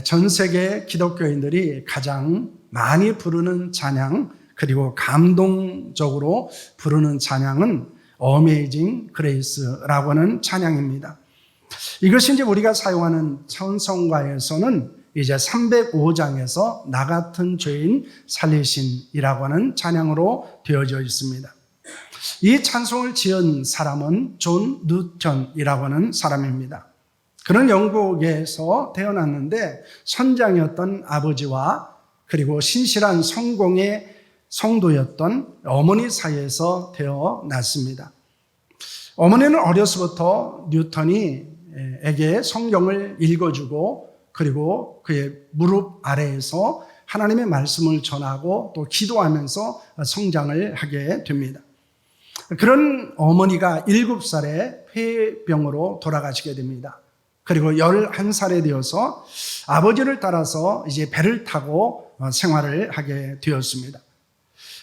전 세계 기독교인들이 가장 많이 부르는 찬양, 그리고 감동적으로 부르는 찬양은 Amazing Grace라고 하는 찬양입니다. 이것이 이제 우리가 사용하는 찬송가에서는 이제 305장에서 나 같은 죄인 살리신이라고 하는 찬양으로 되어져 있습니다. 이 찬송을 지은 사람은 존 뉴턴이라고 하는 사람입니다. 그는 영국에서 태어났는데 선장이었던 아버지와 그리고 신실한 성공의 성도였던 어머니 사이에서 태어났습니다. 어머니는 어려서부터 뉴턴에게 성경을 읽어주고 그리고 그의 무릎 아래에서 하나님의 말씀을 전하고 또 기도하면서 성장을 하게 됩니다. 그런 어머니가 7살에 폐병으로 돌아가시게 됩니다. 그리고 11살에 되어서 아버지를 따라서 이제 배를 타고 생활을 하게 되었습니다.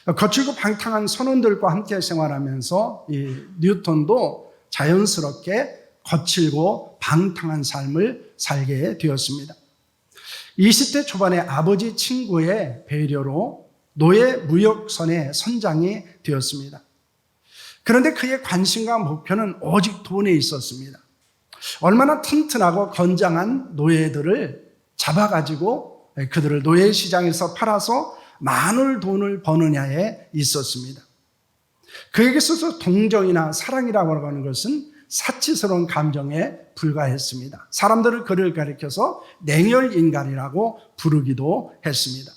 거칠고 방탕한 선원들과 함께 생활하면서 이 뉴턴도 자연스럽게 거칠고 방탕한 삶을 살게 되었습니다. 20대 초반에 아버지 친구의 배려로 노예 무역선의 선장이 되었습니다. 그런데 그의 관심과 목표는 오직 돈에 있었습니다. 얼마나 튼튼하고 건장한 노예들을 잡아가지고 그들을 노예 시장에서 팔아서 많은 돈을 버느냐에 있었습니다. 그에게 있어서 동정이나 사랑이라고 하는 것은 사치스러운 감정에 불과했습니다. 사람들은 그를 가리켜서 냉혈인간이라고 부르기도 했습니다.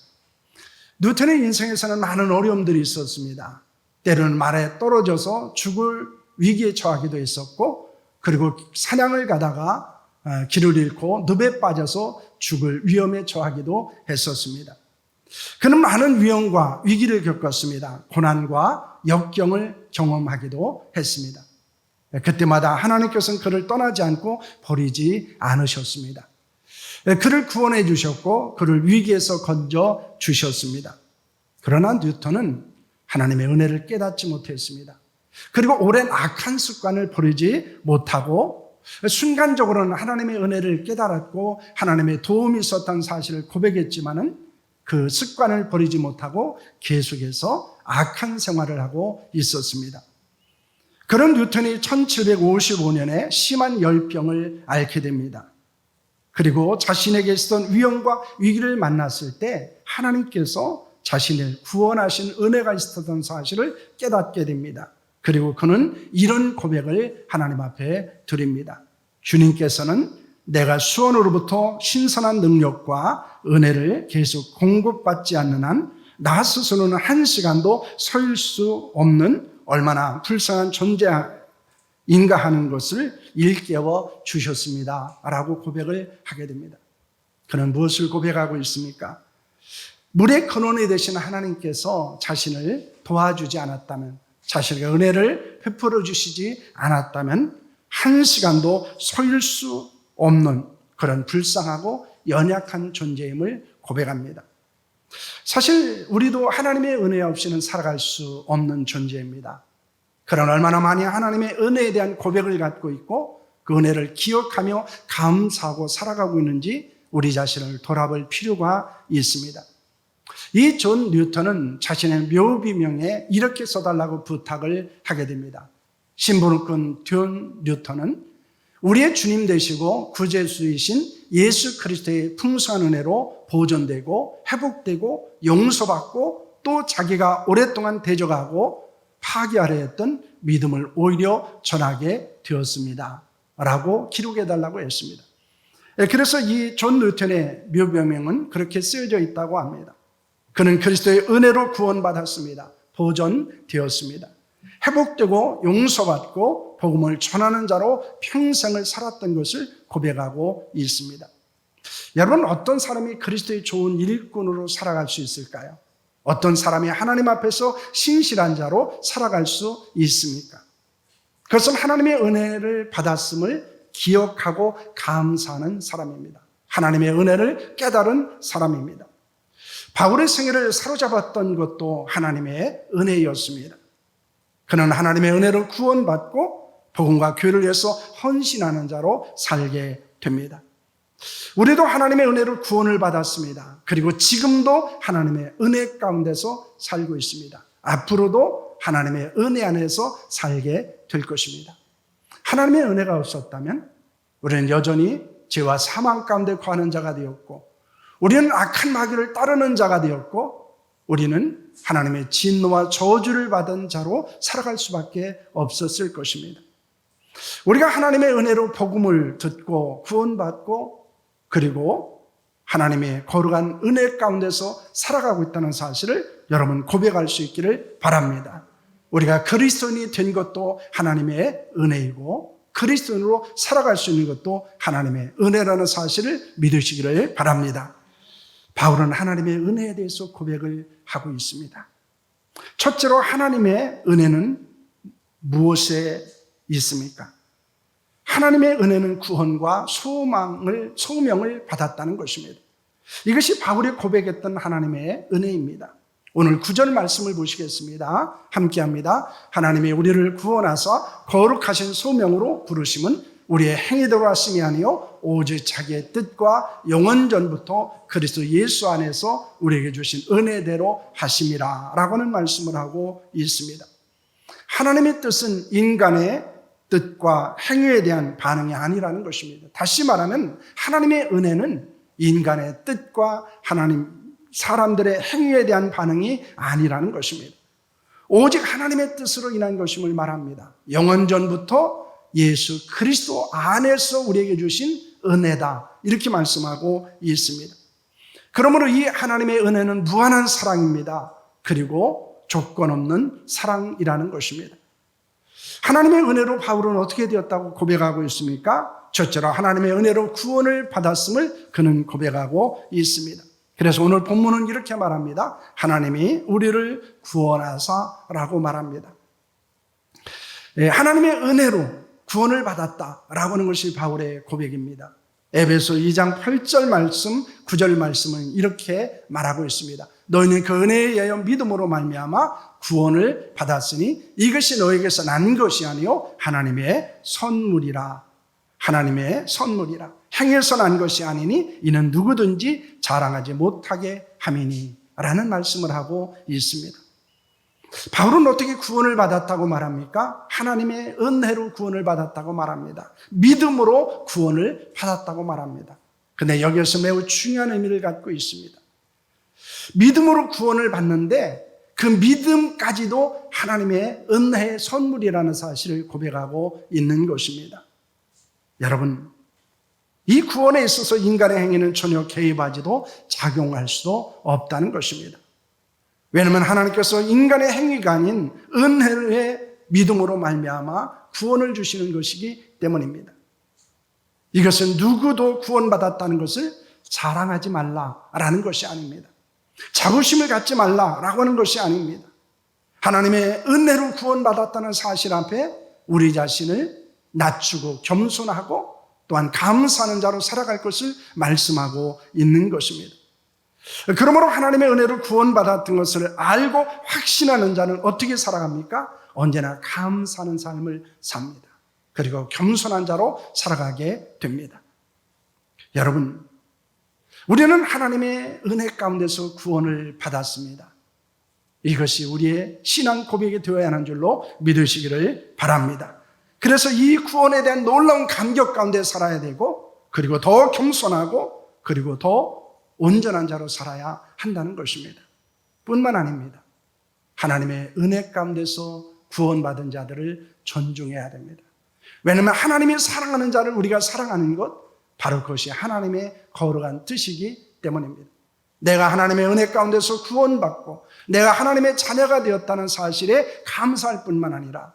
뉴턴의 인생에서는 많은 어려움들이 있었습니다. 때로는 말에 떨어져서 죽을 위기에 처하기도 했었고, 그리고 사냥을 가다가 길을 잃고 늪에 빠져서 죽을 위험에 처하기도 했었습니다. 그는 많은 위험과 위기를 겪었습니다. 고난과 역경을 경험하기도 했습니다. 그때마다 하나님께서는 그를 떠나지 않고 버리지 않으셨습니다. 그를 구원해 주셨고 그를 위기에서 건져 주셨습니다. 그러나 뉴턴은 하나님의 은혜를 깨닫지 못했습니다. 그리고 오랜 악한 습관을 버리지 못하고 순간적으로는 하나님의 은혜를 깨달았고 하나님의 도움이 있었다는 사실을 고백했지만은 그 습관을 버리지 못하고 계속해서 악한 생활을 하고 있었습니다. 그런 뉴턴이 1755년에 심한 열병을 앓게 됩니다. 그리고 자신에게 있었던 위험과 위기를 만났을 때 하나님께서 자신을 구원하신 은혜가 있었던 사실을 깨닫게 됩니다. 그리고 그는 이런 고백을 하나님 앞에 드립니다. 주님께서는 내가 수원으로부터 신선한 능력과 은혜를 계속 공급받지 않는 한 나 스스로는 한 시간도 설 수 없는 얼마나 불쌍한 존재인가 하는 것을 일깨워 주셨습니다. 라고 고백을 하게 됩니다. 그는 무엇을 고백하고 있습니까? 물의 근원이 되신 하나님께서 자신을 도와주지 않았다면, 자신에게 은혜를 베풀어 주시지 않았다면 한 시간도 설 수 없는 그런 불쌍하고 연약한 존재임을 고백합니다. 사실 우리도 하나님의 은혜 없이는 살아갈 수 없는 존재입니다. 그러나 얼마나 많이 하나님의 은혜에 대한 고백을 갖고 있고 그 은혜를 기억하며 감사하고 살아가고 있는지 우리 자신을 돌아볼 필요가 있습니다. 이 존 뉴턴은 자신의 묘비명에 이렇게 써달라고 부탁을 하게 됩니다. 신부름꾼 존 뉴턴은 우리의 주님 되시고 구제주이신 예수 그리스도의 풍성한 은혜로 보존되고 회복되고 용서받고 또 자기가 오랫동안 대적하고 파괴하려 했던 믿음을 오히려 전하게 되었습니다. 라고 기록해달라고 했습니다. 그래서 이 존 뉴턴의 묘비명은 그렇게 쓰여져 있다고 합니다. 그는 그리스도의 은혜로 구원받았습니다. 보존되었습니다. 회복되고 용서받고 복음을 전하는 자로 평생을 살았던 것을 고백하고 있습니다. 여러분, 어떤 사람이 그리스도의 좋은 일꾼으로 살아갈 수 있을까요? 어떤 사람이 하나님 앞에서 신실한 자로 살아갈 수 있습니까? 그것은 하나님의 은혜를 받았음을 기억하고 감사하는 사람입니다. 하나님의 은혜를 깨달은 사람입니다. 바울의 생애를 사로잡았던 것도 하나님의 은혜였습니다. 그는 하나님의 은혜로 구원받고 복음과 교회를 위해서 헌신하는 자로 살게 됩니다. 우리도 하나님의 은혜로 구원을 받았습니다. 그리고 지금도 하나님의 은혜 가운데서 살고 있습니다. 앞으로도 하나님의 은혜 안에서 살게 될 것입니다. 하나님의 은혜가 없었다면 우리는 여전히 죄와 사망 가운데 거하는 자가 되었고, 우리는 악한 마귀를 따르는 자가 되었고, 우리는 하나님의 진노와 저주를 받은 자로 살아갈 수밖에 없었을 것입니다. 우리가 하나님의 은혜로 복음을 듣고 구원받고, 그리고 하나님의 거룩한 은혜 가운데서 살아가고 있다는 사실을 여러분 고백할 수 있기를 바랍니다. 우리가 그리스도인이 된 것도 하나님의 은혜이고, 그리스도인으로 살아갈 수 있는 것도 하나님의 은혜라는 사실을 믿으시기를 바랍니다. 바울은 하나님의 은혜에 대해서 고백을 하고 있습니다. 첫째로 하나님의 은혜는 무엇에 있습니까? 하나님의 은혜는 구원과 소명을 받았다는 것입니다. 이것이 바울이 고백했던 하나님의 은혜입니다. 오늘 9절 말씀을 보시겠습니다. 함께합니다. 하나님이 우리를 구원하사 거룩하신 소명으로 부르심은 우리의 행위대로 하심이 아니요 오직 자기의 뜻과 영원전부터 그리스도 예수 안에서 우리에게 주신 은혜대로 하심이라 라고는 말씀을 하고 있습니다. 하나님의 뜻은 인간의 뜻과 행위에 대한 반응이 아니라는 것입니다. 다시 말하면 하나님의 은혜는 인간의 뜻과 사람들의 행위에 대한 반응이 아니라는 것입니다. 오직 하나님의 뜻으로 인한 것임을 말합니다. 영원전부터 예수 그리스도 안에서 우리에게 주신 은혜다, 이렇게 말씀하고 있습니다. 그러므로 이 하나님의 은혜는 무한한 사랑입니다. 그리고 조건 없는 사랑이라는 것입니다. 하나님의 은혜로 바울은 어떻게 되었다고 고백하고 있습니까? 첫째로 하나님의 은혜로 구원을 받았음을 그는 고백하고 있습니다. 그래서 오늘 본문은 이렇게 말합니다. 하나님이 우리를 구원하사라고 말합니다. 하나님의 은혜로 구원을 받았다라고 하는 것이 바울의 고백입니다. 에베소 2장 8절 말씀, 9절 말씀은 이렇게 말하고 있습니다. 너희는 그 은혜에 의하여 믿음으로 말미암아 구원을 받았으니 이것이 너에게서 난 것이 아니요 하나님의 선물이라. 하나님의 선물이라. 행해서 난 것이 아니니 이는 누구든지 자랑하지 못하게 함이니 라는 말씀을 하고 있습니다. 바울은 어떻게 구원을 받았다고 말합니까? 하나님의 은혜로 구원을 받았다고 말합니다. 믿음으로 구원을 받았다고 말합니다. 근데 여기에서 매우 중요한 의미를 갖고 있습니다. 믿음으로 구원을 받는데 그 믿음까지도 하나님의 은혜의 선물이라는 사실을 고백하고 있는 것입니다. 여러분, 이 구원에 있어서 인간의 행위는 전혀 개입하지도 작용할 수도 없다는 것입니다. 왜냐하면 하나님께서 인간의 행위가 아닌 은혜의 믿음으로 말미암아 구원을 주시는 것이기 때문입니다. 이것은 누구도 구원받았다는 것을 자랑하지 말라라는 것이 아닙니다. 자부심을 갖지 말라라고 하는 것이 아닙니다. 하나님의 은혜로 구원받았다는 사실 앞에 우리 자신을 낮추고 겸손하고 또한 감사하는 자로 살아갈 것을 말씀하고 있는 것입니다. 그러므로 하나님의 은혜로 구원받았던 것을 알고 확신하는 자는 어떻게 살아갑니까? 언제나 감사하는 삶을 삽니다. 그리고 겸손한 자로 살아가게 됩니다. 여러분, 우리는 하나님의 은혜 가운데서 구원을 받았습니다. 이것이 우리의 신앙 고백이 되어야 하는 줄로 믿으시기를 바랍니다. 그래서 이 구원에 대한 놀라운 감격 가운데 살아야 되고, 그리고 더 겸손하고, 그리고 더 온전한 자로 살아야 한다는 것입니다. 뿐만 아닙니다. 하나님의 은혜 가운데서 구원받은 자들을 존중해야 됩니다. 왜냐하면 하나님이 사랑하는 자를 우리가 사랑하는 것, 바로 그것이 하나님의 거룩한 뜻이기 때문입니다. 내가 하나님의 은혜 가운데서 구원받고 내가 하나님의 자녀가 되었다는 사실에 감사할 뿐만 아니라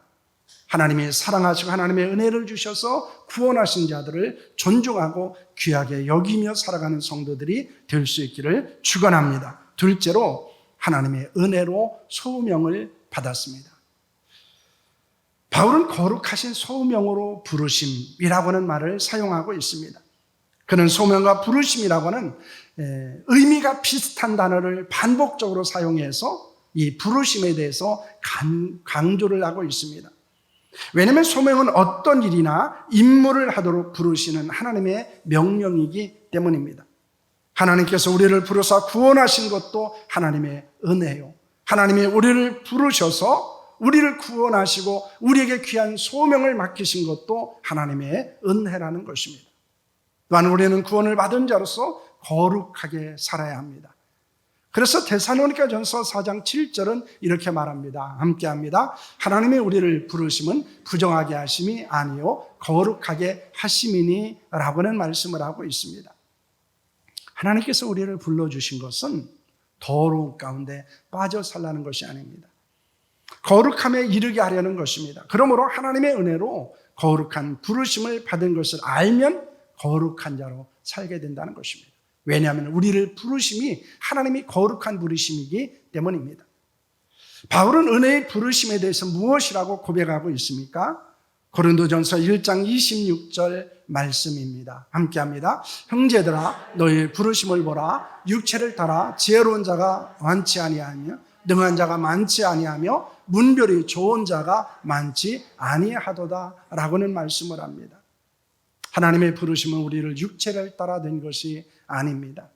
하나님이 사랑하시고 하나님의 은혜를 주셔서 구원하신 자들을 존중하고 귀하게 여기며 살아가는 성도들이 될 수 있기를 축원합니다. 둘째로 하나님의 은혜로 소명을 받았습니다. 바울은 거룩하신 소명으로 부르심이라고 하는 말을 사용하고 있습니다. 그는 소명과 부르심이라고 하는 의미가 비슷한 단어를 반복적으로 사용해서 이 부르심에 대해서 강조를 하고 있습니다. 왜냐하면 소명은 어떤 일이나 임무를 하도록 부르시는 하나님의 명령이기 때문입니다. 하나님께서 우리를 부르사 구원하신 것도 하나님의 은혜요. 하나님이 우리를 부르셔서 우리를 구원하시고 우리에게 귀한 소명을 맡기신 것도 하나님의 은혜라는 것입니다. 또한 우리는 구원을 받은 자로서 거룩하게 살아야 합니다. 그래서 데살로니가전서 4장 7절은 이렇게 말합니다. 함께합니다. 하나님이 우리를 부르심은 부정하게 하심이 아니요 거룩하게 하심이니 라고는 말씀을 하고 있습니다. 하나님께서 우리를 불러주신 것은 더러운 가운데 빠져 살라는 것이 아닙니다. 거룩함에 이르게 하려는 것입니다. 그러므로 하나님의 은혜로 거룩한 부르심을 받은 것을 알면 거룩한 자로 살게 된다는 것입니다. 왜냐하면 우리를 부르심이 하나님이 거룩한 부르심이기 때문입니다. 바울은 은혜의 부르심에 대해서 무엇이라고 고백하고 있습니까? 고린도전서 1장 26절 말씀입니다. 함께합니다. 형제들아 너희 부르심을 보라. 육체를 따라 지혜로운 자가 많지 아니하며 능한 자가 많지 아니하며 문별이 좋은 자가 많지 아니하도다 라고는 말씀을 합니다. 하나님의 부르심은 우리를 육체를 따라 된 것이 아닙니다.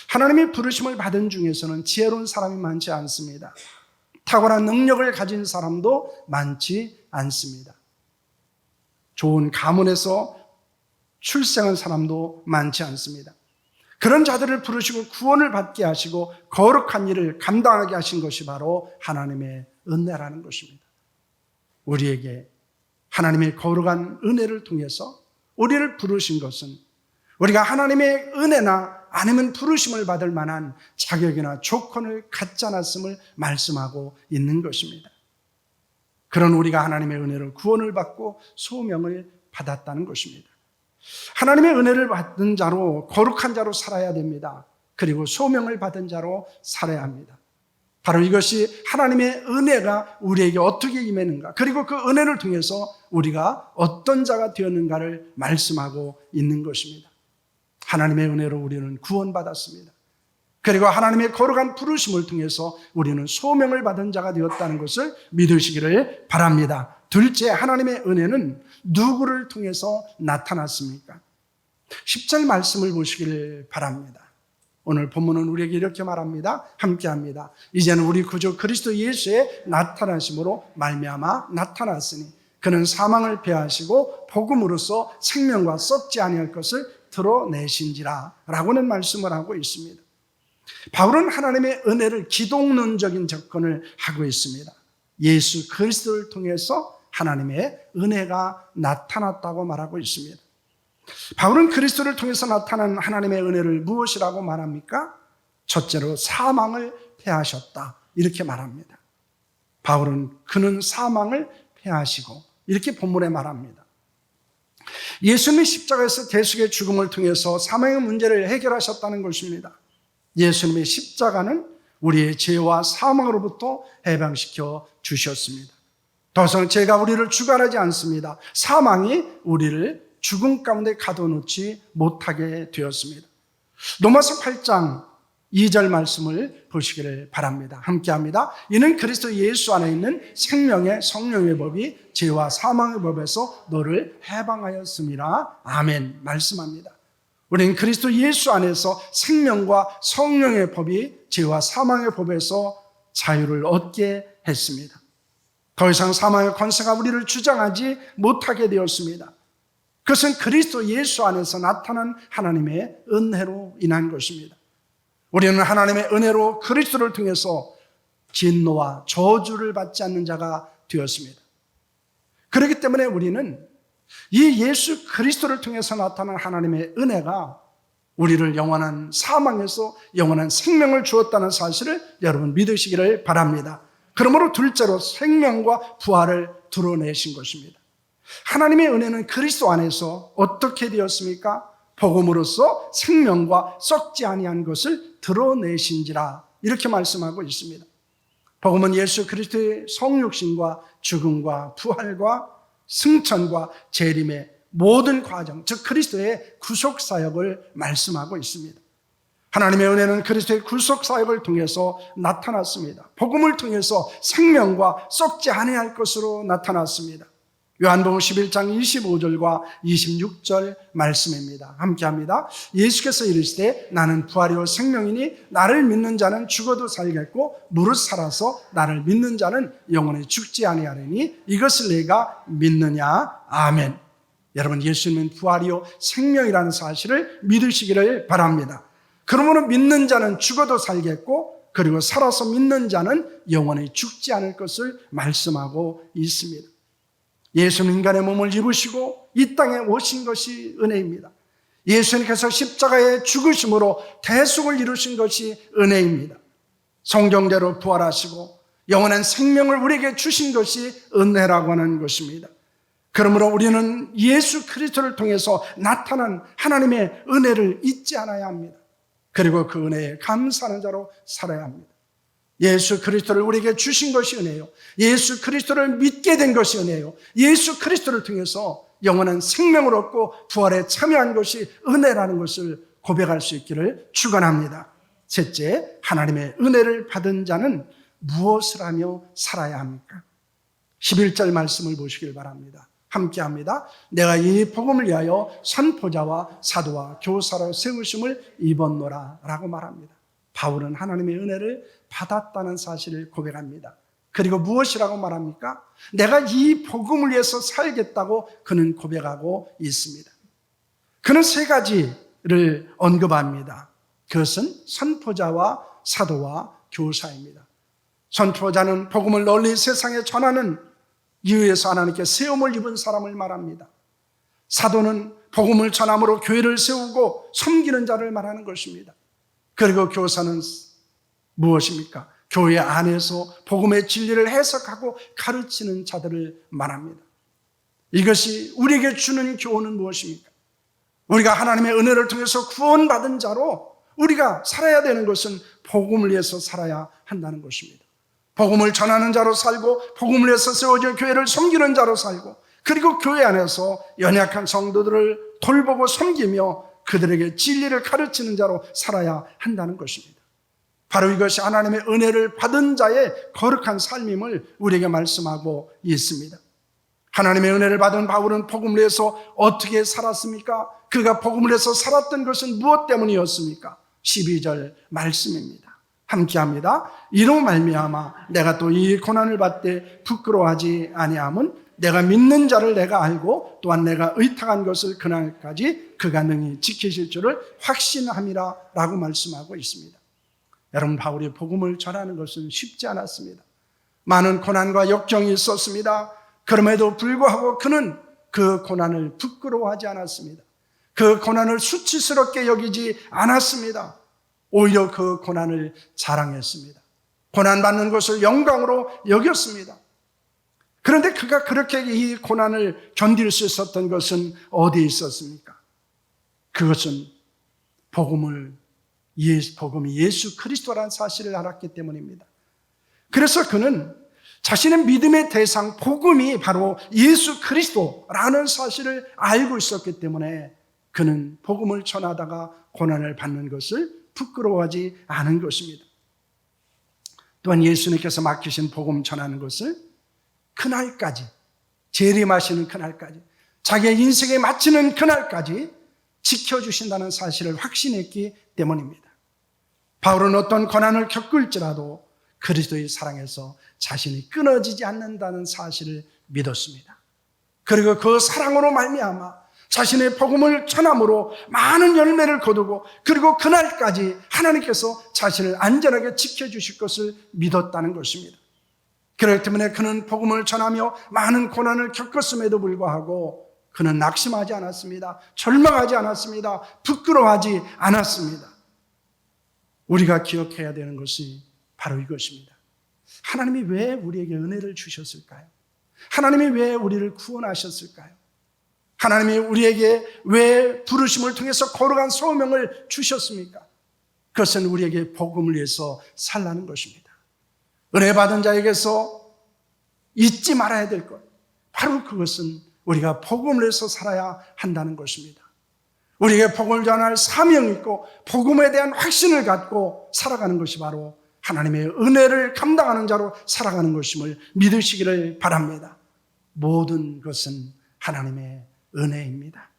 하나님의 부르심을 받은 중에서는 지혜로운 사람이 많지 않습니다. 탁월한 능력을 가진 사람도 많지 않습니다. 좋은 가문에서 출생한 사람도 많지 않습니다. 그런 자들을 부르시고 구원을 받게 하시고 거룩한 일을 감당하게 하신 것이 바로 하나님의 은혜라는 것입니다. 우리에게 하나님의 거룩한 은혜를 통해서 우리를 부르신 것은 우리가 하나님의 은혜나 아니면 부르심을 받을 만한 자격이나 조건을 갖지 않았음을 말씀하고 있는 것입니다. 그런 우리가 하나님의 은혜로 구원을 받고 소명을 받았다는 것입니다. 하나님의 은혜를 받은 자로 거룩한 자로 살아야 됩니다. 그리고 소명을 받은 자로 살아야 합니다. 바로 이것이 하나님의 은혜가 우리에게 어떻게 임했는가, 그리고 그 은혜를 통해서 우리가 어떤 자가 되었는가를 말씀하고 있는 것입니다. 하나님의 은혜로 우리는 구원받았습니다. 그리고 하나님의 거룩한 부르심을 통해서 우리는 소명을 받은 자가 되었다는 것을 믿으시기를 바랍니다. 둘째, 하나님의 은혜는 누구를 통해서 나타났습니까? 10절 말씀을 보시기를 바랍니다. 오늘 본문은 우리에게 이렇게 말합니다. 함께합니다. 이제는 우리 구주 그리스도 예수의 나타나심으로 말미암아 나타났으니 그는 사망을 패하시고 복음으로써 생명과 썩지 아니할 것을 드러내신지라 라고는 말씀을 하고 있습니다. 바울은 하나님의 은혜를 기독론적인 접근을 하고 있습니다. 예수 그리스도를 통해서 하나님의 은혜가 나타났다고 말하고 있습니다. 바울은 그리스도를 통해서 나타난 하나님의 은혜를 무엇이라고 말합니까? 첫째로 사망을 패하셨다 이렇게 말합니다. 바울은 그는 사망을 패하시고 이렇게 본문에 말합니다. 예수님이 십자가에서 대속의 죽음을 통해서 사망의 문제를 해결하셨다는 것입니다. 예수님의 십자가는 우리의 죄와 사망으로부터 해방시켜 주셨습니다. 더 이상 죄가 우리를 주관하지 않습니다. 사망이 우리를 죽음 가운데 가둬놓지 못하게 되었습니다. 로마서 8장 2절 말씀을 보시기를 바랍니다. 함께합니다. 이는 그리스도 예수 안에 있는 생명의 성령의 법이 죄와 사망의 법에서 너를 해방하였음이라. 아멘 말씀합니다. 우리는 그리스도 예수 안에서 생명과 성령의 법이 죄와 사망의 법에서 자유를 얻게 했습니다. 더 이상 사망의 권세가 우리를 주장하지 못하게 되었습니다. 그것은 그리스도 예수 안에서 나타난 하나님의 은혜로 인한 것입니다. 우리는 하나님의 은혜로 그리스도를 통해서 진노와 저주를 받지 않는 자가 되었습니다. 그렇기 때문에 우리는 이 예수 그리스도를 통해서 나타난 하나님의 은혜가 우리를 영원한 사망에서 영원한 생명을 주었다는 사실을 여러분 믿으시기를 바랍니다. 그러므로 둘째로 생명과 부활을 드러내신 것입니다. 하나님의 은혜는 그리스도 안에서 어떻게 되었습니까? 복음으로써 생명과 썩지 아니한 것을 드러내신지라 이렇게 말씀하고 있습니다. 복음은 예수 그리스도의 성육신과 죽음과 부활과 승천과 재림의 모든 과정, 즉 그리스도의 구속사역을 말씀하고 있습니다. 하나님의 은혜는 그리스도의 구속 사역을 통해서 나타났습니다. 복음을 통해서 생명과 썩지 아니할 것으로 나타났습니다. 요한복음 11장 25절과 26절 말씀입니다. 함께합니다. 예수께서 이르시되 나는 부활이요 생명이니 나를 믿는 자는 죽어도 살겠고 무릇 살아서 나를 믿는 자는 영원히 죽지 아니하리니 이것을 내가 믿느냐. 아멘. 여러분, 예수님은 부활이요 생명이라는 사실을 믿으시기를 바랍니다. 그러므로 믿는 자는 죽어도 살겠고 그리고 살아서 믿는 자는 영원히 죽지 않을 것을 말씀하고 있습니다. 예수는 인간의 몸을 입으시고 이 땅에 오신 것이 은혜입니다. 예수님께서 십자가에 죽으심으로 대속을 이루신 것이 은혜입니다. 성경대로 부활하시고 영원한 생명을 우리에게 주신 것이 은혜라고 하는 것입니다. 그러므로 우리는 예수 그리스도를 통해서 나타난 하나님의 은혜를 잊지 않아야 합니다. 그리고 그 은혜에 감사하는 자로 살아야 합니다. 예수 그리스도를 우리에게 주신 것이 은혜요. 예수 그리스도를 믿게 된 것이 은혜요. 예수 그리스도를 통해서 영원한 생명을 얻고 부활에 참여한 것이 은혜라는 것을 고백할 수 있기를 축원합니다. 셋째, 하나님의 은혜를 받은 자는 무엇을 하며 살아야 합니까? 11절 말씀을 보시길 바랍니다. 함께합니다. 내가 이 복음을 위하여 선포자와 사도와 교사로 세우심을 입었노라 라고 말합니다. 바울은 하나님의 은혜를 받았다는 사실을 고백합니다. 그리고 무엇이라고 말합니까? 내가 이 복음을 위해서 살겠다고 그는 고백하고 있습니다. 그는 세 가지를 언급합니다. 그것은 선포자와 사도와 교사입니다. 선포자는 복음을 널리 세상에 전하는 이유에서 하나님께 세움을 입은 사람을 말합니다. 사도는 복음을 전함으로 교회를 세우고 섬기는 자를 말하는 것입니다. 그리고 교사는 무엇입니까? 교회 안에서 복음의 진리를 해석하고 가르치는 자들을 말합니다. 이것이 우리에게 주는 교훈은 무엇입니까? 우리가 하나님의 은혜를 통해서 구원받은 자로 우리가 살아야 되는 것은 복음을 위해서 살아야 한다는 것입니다. 복음을 전하는 자로 살고 복음을 위해서 세워진 교회를 섬기는 자로 살고 그리고 교회 안에서 연약한 성도들을 돌보고 섬기며 그들에게 진리를 가르치는 자로 살아야 한다는 것입니다. 바로 이것이 하나님의 은혜를 받은 자의 거룩한 삶임을 우리에게 말씀하고 있습니다. 하나님의 은혜를 받은 바울은 복음을 위해서 어떻게 살았습니까? 그가 복음을 위해서 살았던 것은 무엇 때문이었습니까? 12절 말씀입니다. 함께합니다. 이로 말미암아 내가 또 이 고난을 받되 부끄러워하지 아니함은 내가 믿는 자를 내가 알고 또한 내가 의탁한 것을 그날까지 그가 능히 지키실 줄을 확신함이라 라고 말씀하고 있습니다. 여러분, 바울이 복음을 전하는 것은 쉽지 않았습니다. 많은 고난과 역경이 있었습니다. 그럼에도 불구하고 그는 그 고난을 부끄러워하지 않았습니다. 그 고난을 수치스럽게 여기지 않았습니다. 오히려 그 고난을 자랑했습니다. 고난받는 것을 영광으로 여겼습니다. 그런데 그가 그렇게 이 고난을 견딜 수 있었던 것은 어디에 있었습니까? 그것은 복음이 예수 그리스도라는 사실을 알았기 때문입니다. 그래서 그는 자신의 믿음의 대상 복음이 바로 예수 그리스도라는 사실을 알고 있었기 때문에 그는 복음을 전하다가 고난을 받는 것을 부끄러워하지 않은 것입니다. 또한 예수님께서 맡기신 복음 전하는 것을 그날까지, 재림하시는 그날까지, 자기의 인생에 마치는 그날까지 지켜주신다는 사실을 확신했기 때문입니다. 바울은 어떤 고난을 겪을지라도 그리스도의 사랑에서 자신이 끊어지지 않는다는 사실을 믿었습니다. 그리고 그 사랑으로 말미암아 자신의 복음을 전함으로 많은 열매를 거두고 그리고 그날까지 하나님께서 자신을 안전하게 지켜주실 것을 믿었다는 것입니다. 그렇기 때문에 그는 복음을 전하며 많은 고난을 겪었음에도 불구하고 그는 낙심하지 않았습니다. 절망하지 않았습니다. 부끄러워하지 않았습니다. 우리가 기억해야 되는 것이 바로 이것입니다. 하나님이 왜 우리에게 은혜를 주셨을까요? 하나님이 왜 우리를 구원하셨을까요? 하나님이 우리에게 왜 부르심을 통해서 거룩한 소명을 주셨습니까? 그것은 우리에게 복음을 위해서 살라는 것입니다. 은혜 받은 자에게서 잊지 말아야 될 것, 바로 그것은 우리가 복음을 위해서 살아야 한다는 것입니다. 우리에게 복음을 전할 사명이 있고 복음에 대한 확신을 갖고 살아가는 것이 바로 하나님의 은혜를 감당하는 자로 살아가는 것임을 믿으시기를 바랍니다. 모든 것은 하나님의 은혜입니다.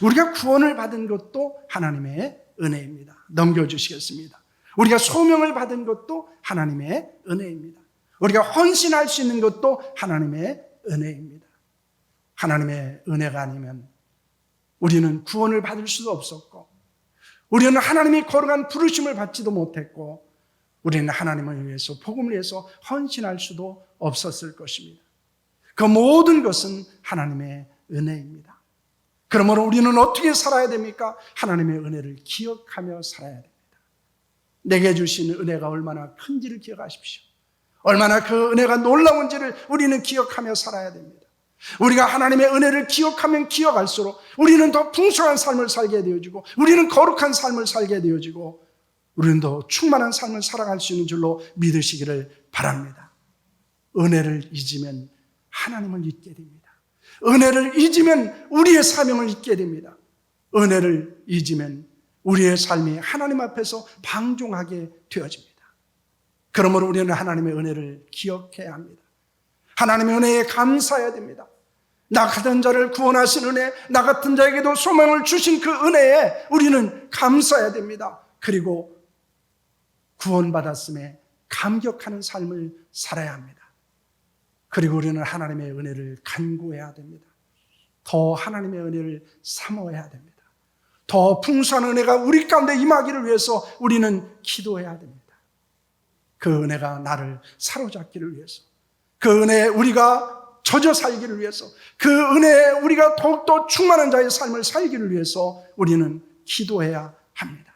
우리가 구원을 받은 것도 하나님의 은혜입니다. 넘겨주시겠습니다. 우리가 소명을 받은 것도 하나님의 은혜입니다. 우리가 헌신할 수 있는 것도 하나님의 은혜입니다. 하나님의 은혜가 아니면 우리는 구원을 받을 수도 없었고, 우리는 하나님이 거룩한 부르심을 받지도 못했고, 우리는 하나님을 위해서 복음을 위해서 헌신할 수도 없었을 것입니다. 그 모든 것은 하나님의 은혜입니다. 그러므로 우리는 어떻게 살아야 됩니까? 하나님의 은혜를 기억하며 살아야 됩니다. 내게 주신 은혜가 얼마나 큰지를 기억하십시오. 얼마나 그 은혜가 놀라운지를 우리는 기억하며 살아야 됩니다. 우리가 하나님의 은혜를 기억하면 기억할수록 우리는 더 풍성한 삶을 살게 되어지고, 우리는 거룩한 삶을 살게 되어지고, 우리는 더 충만한 삶을 살아갈 수 있는 줄로 믿으시기를 바랍니다. 은혜를 잊으면 하나님을 잊게 됩니다. 은혜를 잊으면 우리의 사명을 잊게 됩니다. 은혜를 잊으면 우리의 삶이 하나님 앞에서 방종하게 되어집니다. 그러므로 우리는 하나님의 은혜를 기억해야 합니다. 하나님의 은혜에 감사해야 됩니다. 나 같은 자를 구원하신 은혜, 나 같은 자에게도 소망을 주신 그 은혜에 우리는 감사해야 됩니다. 그리고 구원받았음에 감격하는 삶을 살아야 합니다. 그리고 우리는 하나님의 은혜를 간구해야 됩니다. 더 하나님의 은혜를 사모해야 됩니다. 더 풍성한 은혜가 우리 가운데 임하기를 위해서 우리는 기도해야 됩니다. 그 은혜가 나를 사로잡기를 위해서, 그 은혜에 우리가 젖어 살기를 위해서, 그 은혜에 우리가 더욱더 충만한 자의 삶을 살기를 위해서 우리는 기도해야 합니다.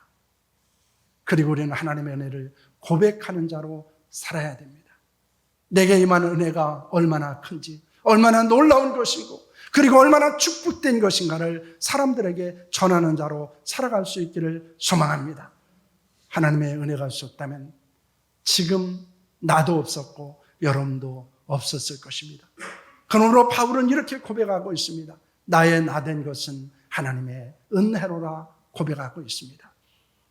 그리고 우리는 하나님의 은혜를 고백하는 자로 살아야 됩니다. 내게 임하는 은혜가 얼마나 큰지, 얼마나 놀라운 것이고, 그리고 얼마나 축복된 것인가를 사람들에게 전하는 자로 살아갈 수 있기를 소망합니다. 하나님의 은혜가 없었다면 지금 나도 없었고 여러분도 없었을 것입니다. 그러므로 바울은 이렇게 고백하고 있습니다. 나의 나된 것은 하나님의 은혜로라 고백하고 있습니다.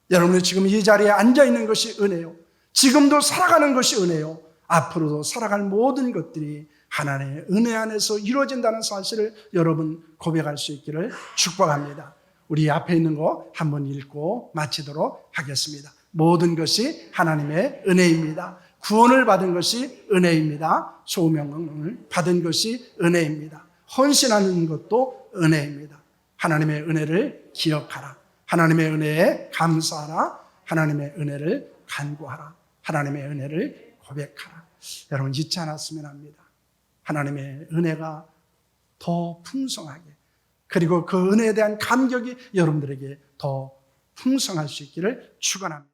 여러분이 지금 이 자리에 앉아있는 것이 은혜요, 지금도 살아가는 것이 은혜요, 앞으로도 살아갈 모든 것들이 하나님의 은혜 안에서 이루어진다는 사실을 여러분 고백할 수 있기를 축복합니다. 우리 앞에 있는 거 한번 읽고 마치도록 하겠습니다. 모든 것이 하나님의 은혜입니다. 구원을 받은 것이 은혜입니다. 소명을 받은 것이 은혜입니다. 헌신하는 것도 은혜입니다. 하나님의 은혜를 기억하라. 하나님의 은혜에 감사하라. 하나님의 은혜를 간구하라. 하나님의 은혜를 고백하라. 여러분 잊지 않았으면 합니다. 하나님의 은혜가 더 풍성하게, 그리고 그 은혜에 대한 감격이 여러분들에게 더 풍성할 수 있기를 축원합니다.